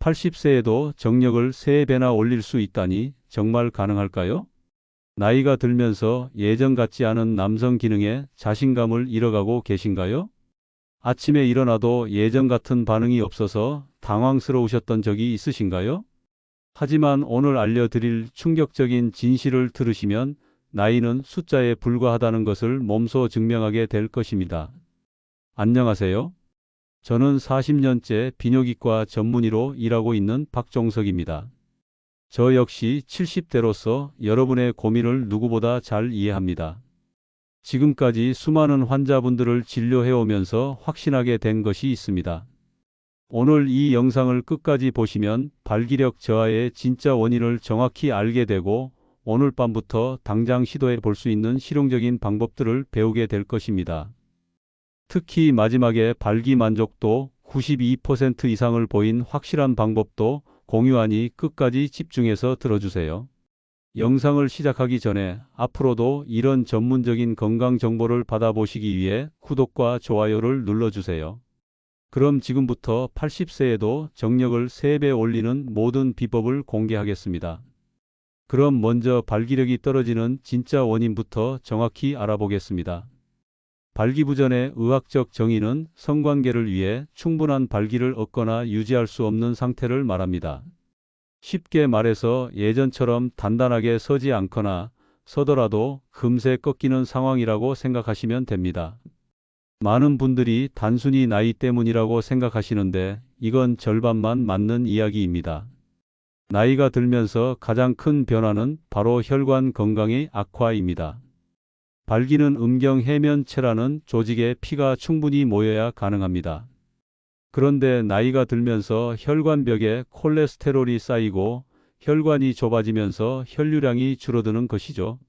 80세에도 정력을 3배나 올릴 수 있다니 정말 가능할까요? 나이가 들면서 예전 같지 않은 남성 기능에 자신감을 잃어가고 계신가요? 아침에 일어나도 예전 같은 반응이 없어서 당황스러우셨던 적이 있으신가요? 하지만 오늘 알려드릴 충격적인 진실을 들으시면 나이는 숫자에 불과하다는 것을 몸소 증명하게 될 것입니다. 안녕하세요. 저는 40년째 비뇨기과 전문의로 일하고 있는 박종석입니다. 저 역시 70대로서 여러분의 고민을 누구보다 잘 이해합니다. 지금까지 수많은 환자분들을 진료해오면서 확신하게 된 것이 있습니다. 오늘 이 영상을 끝까지 보시면 발기력 저하의 진짜 원인을 정확히 알게 되고 오늘 밤부터 당장 시도해 볼 수 있는 실용적인 방법들을 배우게 될 것입니다. 특히 마지막에 발기 만족도 92% 이상을 보인 확실한 방법도 공유하니 끝까지 집중해서 들어주세요. 영상을 시작하기 전에 앞으로도 이런 전문적인 건강 정보를 받아보시기 위해 구독과 좋아요를 눌러주세요. 그럼 지금부터 80세에도 정력을 3배 올리는 모든 비법을 공개하겠습니다. 그럼 먼저 발기력이 떨어지는 진짜 원인부터 정확히 알아보겠습니다. 발기부전의 의학적 정의는 성관계를 위해 충분한 발기를 얻거나 유지할 수 없는 상태를 말합니다. 쉽게 말해서 예전처럼 단단하게 서지 않거나 서더라도 금세 꺾이는 상황이라고 생각하시면 됩니다. 많은 분들이 단순히 나이 때문이라고 생각하시는데 이건 절반만 맞는 이야기입니다. 나이가 들면서 가장 큰 변화는 바로 혈관 건강의 악화입니다. 발기는 음경해면체라는 조직에 피가 충분히 모여야 가능합니다. 그런데 나이가 들면서 혈관벽에 콜레스테롤이 쌓이고 혈관이 좁아지면서 혈류량이 줄어드는 것이죠.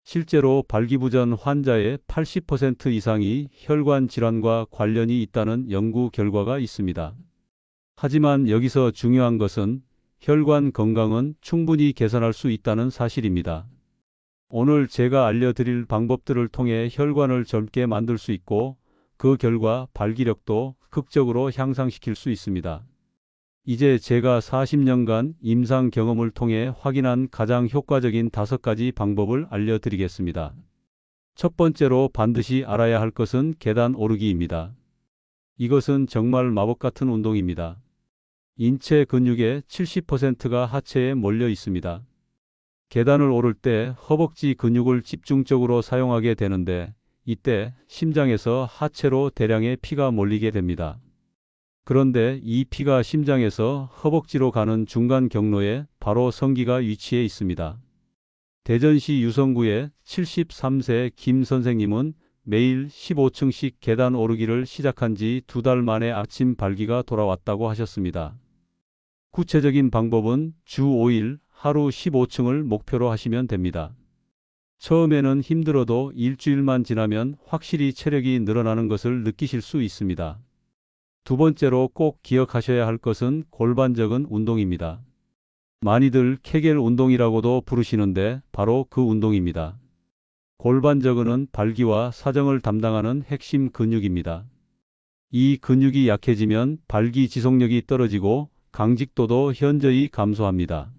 실제로 발기부전 환자의 80% 이상이 혈관 질환과 관련이 있다는 연구 결과가 있습니다. 하지만 여기서 중요한 것은 혈관 건강은 충분히 개선할 수 있다는 사실입니다. 오늘 제가 알려드릴 방법들을 통해 혈관을 젊게 만들 수 있고 그 결과 발기력도 극적으로 향상시킬 수 있습니다. 이제 제가 40년간 임상 경험을 통해 확인한 가장 효과적인 5가지 방법을 알려드리겠습니다. 첫 번째로 반드시 알아야 할 것은 계단 오르기입니다. 이것은 정말 마법 같은 운동입니다. 인체 근육의 70%가 하체에 몰려 있습니다. 계단을 오를 때 허벅지 근육을 집중적으로 사용하게 되는데 이때 심장에서 하체로 대량의 피가 몰리게 됩니다. 그런데 이 피가 심장에서 허벅지로 가는 중간 경로에 바로 성기가 위치해 있습니다. 대전시 유성구의 73세 김 선생님은 매일 15층씩 계단 오르기를 시작한 지 2달 만에 아침 발기가 돌아왔다고 하셨습니다. 구체적인 방법은 주 5일 하루 15층을 목표로 하시면 됩니다. 처음에는 힘들어도 일주일만 지나면 확실히 체력이 늘어나는 것을 느끼실 수 있습니다. 두 번째로 꼭 기억하셔야 할 것은 골반적인 운동입니다. 많이들 케겔 운동이라고도 부르시는데 바로 그 운동입니다. 골반저근은 발기와 사정을 담당하는 핵심 근육입니다. 이 근육이 약해지면 발기 지속력이 떨어지고 강직도도 현저히 감소합니다.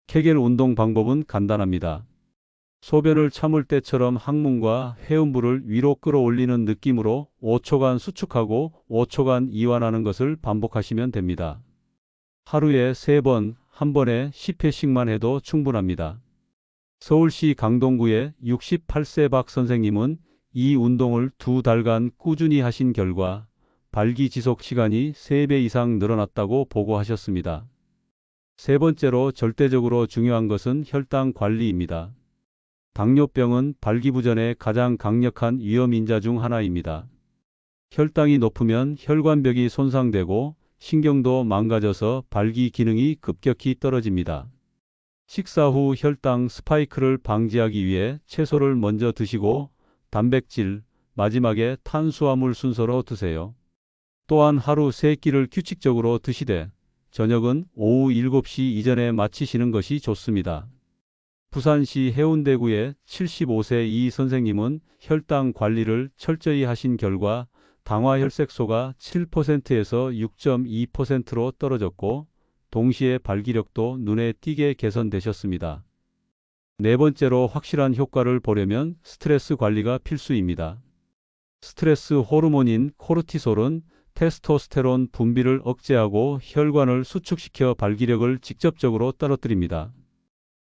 케겔 운동 방법은 간단합니다. 소변을 참을 때처럼 항문과 회음부를 위로 끌어올리는 느낌으로 5초간 수축하고 5초간 이완하는 것을 반복하시면 됩니다. 하루에 3번, 한 번에 10회씩만 해도 충분합니다. 서울시 강동구의 68세 박 선생님은 이 운동을 2달간 꾸준히 하신 결과 발기 지속 시간이 3배 이상 늘어났다고 보고하셨습니다. 세 번째로 절대적으로 중요한 것은 혈당 관리입니다. 당뇨병은 발기부전의 가장 강력한 위험인자 중 하나입니다. 혈당이 높으면 혈관벽이 손상되고 신경도 망가져서 발기 기능이 급격히 떨어집니다. 식사 후 혈당 스파이크를 방지하기 위해 채소를 먼저 드시고 단백질, 마지막에 탄수화물 순서로 드세요. 또한 하루 3끼를 규칙적으로 드시되 저녁은 오후 7시 이전에 마치시는 것이 좋습니다. 부산시 해운대구의 75세 이 선생님은 혈당 관리를 철저히 하신 결과 당화혈색소가 7%에서 6.2%로 떨어졌고 동시에 발기력도 눈에 띄게 개선되셨습니다. 네 번째로 확실한 효과를 보려면 스트레스 관리가 필수입니다. 스트레스 호르몬인 코르티솔은 테스토스테론 분비를 억제하고 혈관을 수축시켜 발기력을 직접적으로 떨어뜨립니다.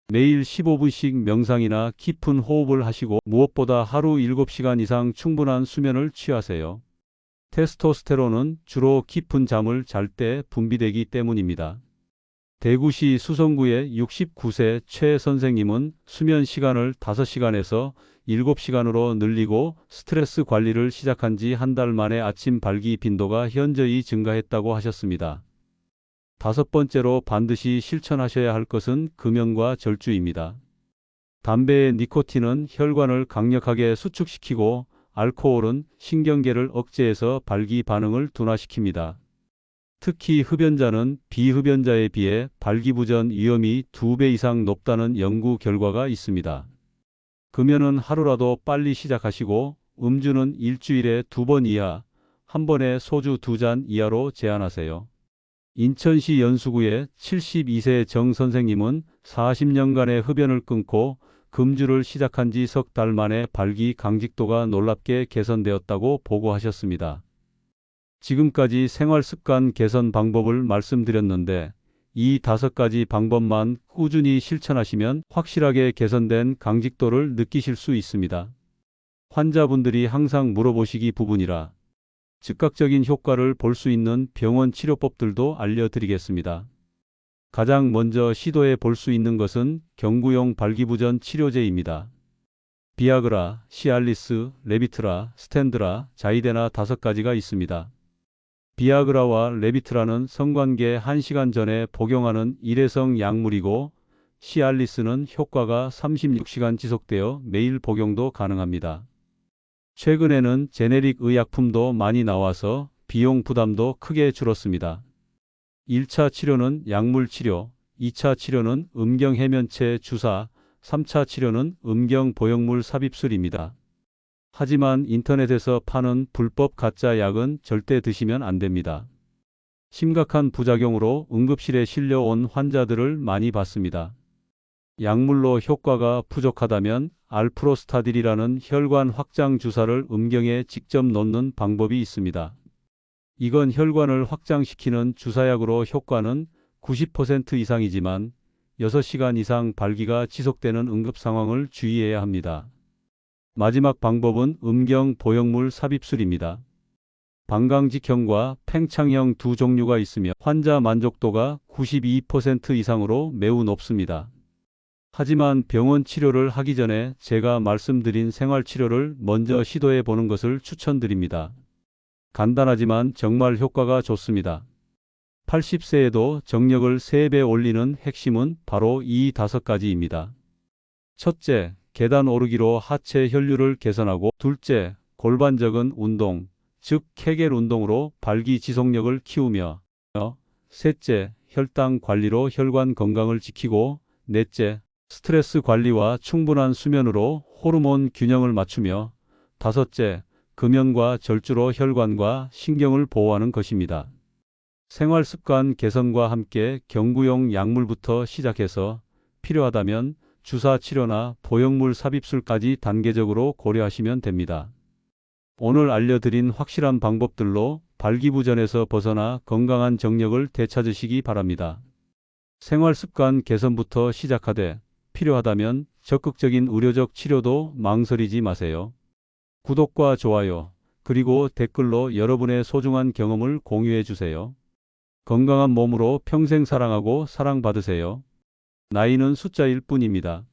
매일 15분씩 명상이나 깊은 호흡을 하시고 무엇보다 하루 7시간 이상 충분한 수면을 취하세요. 테스토스테론은 주로 깊은 잠을 잘 때 분비되기 때문입니다. 대구시 수성구의 69세 최 선생님은 수면 시간을 5시간에서 7시간으로 늘리고 스트레스 관리를 시작한 지 한 달 만에 아침 발기 빈도가 현저히 증가했다고 하셨습니다. 다섯 번째로 반드시 실천하셔야 할 것은 금연과 절주입니다. 담배의 니코틴은 혈관을 강력하게 수축시키고 알코올은 신경계를 억제해서 발기 반응을 둔화시킵니다. 특히 흡연자는 비흡연자에 비해 발기부전 위험이 2배 이상 높다는 연구 결과가 있습니다. 금연은 하루라도 빨리 시작하시고 음주는 일주일에 2번 이하, 한 번에 소주 2잔 이하로 제한하세요. 인천시 연수구의 72세 정 선생님은 40년간의 흡연을 끊고 금주를 시작한 지 석 달 만에 발기 강직도가 놀랍게 개선되었다고 보고하셨습니다. 지금까지 생활습관 개선 방법을 말씀드렸는데 이 5가지 방법만 꾸준히 실천하시면 확실하게 개선된 강직도를 느끼실 수 있습니다. 환자분들이 항상 물어보시기 부분이라 즉각적인 효과를 볼 수 있는 병원 치료법들도 알려드리겠습니다. 가장 먼저 시도해 볼 수 있는 것은 경구용 발기부전 치료제입니다. 비아그라, 시알리스, 레비트라, 스텐드라, 자이데나 5가지가 있습니다. 비아그라와 레비트라는 성관계 1시간 전에 복용하는 일회성 약물이고 시알리스는 효과가 36시간 지속되어 매일 복용도 가능합니다. 최근에는 제네릭 의약품도 많이 나와서 비용 부담도 크게 줄었습니다. 1차 치료는 약물 치료, 2차 치료는 음경해면체 주사, 3차 치료는 음경보형물 삽입술입니다. 하지만 인터넷에서 파는 불법 가짜 약은 절대 드시면 안 됩니다. 심각한 부작용으로 응급실에 실려온 환자들을 많이 봤습니다. 약물로 효과가 부족하다면 알프로스타딜이라는 혈관 확장 주사를 음경에 직접 놓는 방법이 있습니다. 이건 혈관을 확장시키는 주사약으로 효과는 90% 이상이지만 6시간 이상 발기가 지속되는 응급 상황을 주의해야 합니다. 마지막 방법은 음경 보형물 삽입술입니다. 방광직형과 팽창형 두 종류가 있으며 환자 만족도가 92% 이상으로 매우 높습니다. 하지만 병원 치료를 하기 전에 제가 말씀드린 생활치료를 먼저 시도해 보는 것을 추천드립니다. 간단하지만 정말 효과가 좋습니다. 80세에도 정력을 3배 올리는 핵심은 바로 이 5가지입니다. 첫째, 계단 오르기로 하체 혈류를 개선하고 둘째, 골반적인 운동, 즉 케겔 운동으로 발기 지속력을 키우며 셋째, 혈당 관리로 혈관 건강을 지키고 넷째, 스트레스 관리와 충분한 수면으로 호르몬 균형을 맞추며 다섯째, 금연과 절주로 혈관과 신경을 보호하는 것입니다. 생활습관 개선과 함께 경구용 약물부터 시작해서 필요하다면 주사 치료나 보형물 삽입술까지 단계적으로 고려하시면 됩니다. 오늘 알려드린 확실한 방법들로 발기부전에서 벗어나 건강한 정력을 되찾으시기 바랍니다. 생활습관 개선부터 시작하되 필요하다면 적극적인 의료적 치료도 망설이지 마세요. 구독과 좋아요, 그리고 댓글로 여러분의 소중한 경험을 공유해 주세요. 건강한 몸으로 평생 사랑하고 사랑받으세요. 나이는 숫자일 뿐입니다.